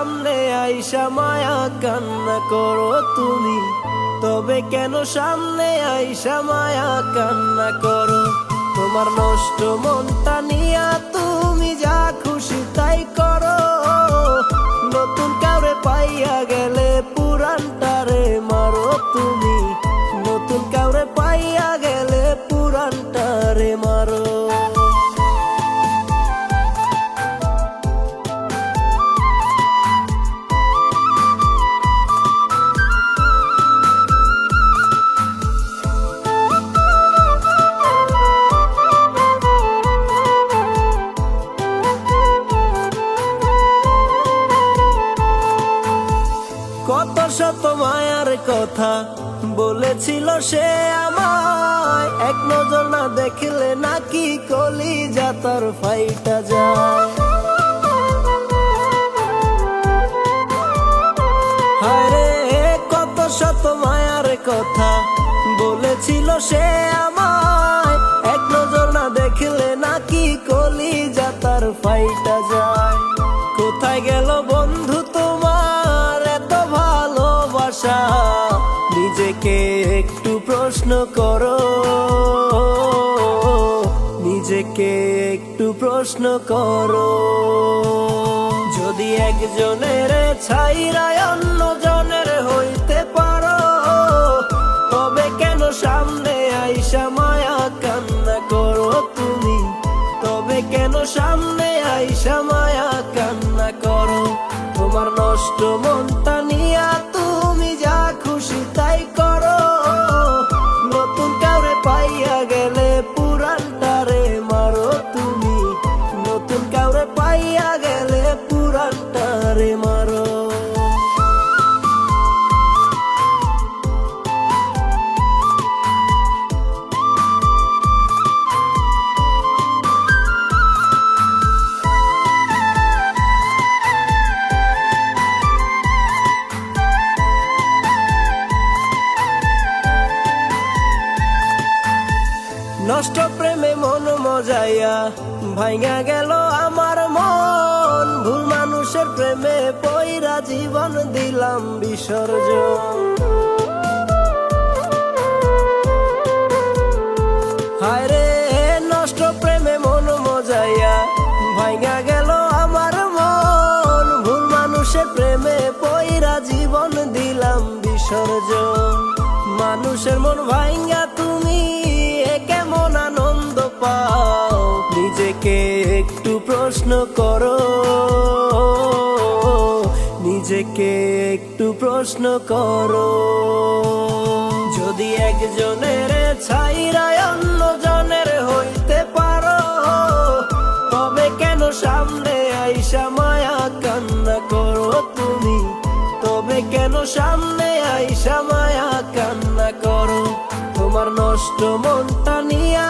সামনে আইসা মায়া কান্না করো তুমি, তবে কেন সামনে আইসা মায়া কান্না করো? তোমার নষ্ট মনটা নিয়া তুমি যা খুশি তাই করো। নতুন কাউরে পাইয়া গেলে পুরানটারে মারো তুমি, নতুন কাউরে পাইয়া গেলে পুরানটারে মারো। কত শত মায়ার কথা বলেছিল সে আমায়, এক নজর না দেখলে নাকি কলিজা তার ফাইটা যায়। হায়রে কত শত মায়ার কথা বলেছিল সে আমায়, এক নজর না দেখলে নাকি কলিজা তার ফাইটা যায়। কোথায় গেল বন্ধু তোমার এত ভালোবাসা? নিজেকে একটু প্রশ্ন করো, নিজেকে একটু প্রশ্ন করো। যদি একজনের ছাইরা অন্য জনের হইতে পারো, তবে কেন সামনে আইসা মায়া কান্না করো তুমি, তবে কেন সামনে আইসা মায়া কান্না করো? তোমার নষ্ট মনটা নিয়া তুমি যা খুশি তাই করো। নতুন কাউরে পাইয়া গেলে পুরানটারে মারো তুমি, নতুন কাউরে পাইয়া গেলে পুরানটারে মারো। নষ্ট প্রেমে মন মজাইয়া ভাইঙা গেল আমার মন, ভুল মানুষের প্রেমে পইরা জীবন দিলাম বিসর্জন। হায়রে নষ্ট প্রেমে মন মজাইয়া ভাইঙা গেল আমার মন, ভুল মানুষের প্রেমে পইরা জীবন দিলাম বিসর্জন। মানুষের মন ভাইঙা তুমি কেমন আনন্দ পাও? নিজেকে একটু প্রশ্ন করো, নিজেকে একটু প্রশ্ন করো। যদি একজনের ছাইরা অন্য জনের হইতে পারো, তবে কেন সামনে আইসা মায়া কান্না করো তুমি, তবে কেন সামনে আইসা মায়া কান্না করো? তোমার নষ্ট মনটা নিয়া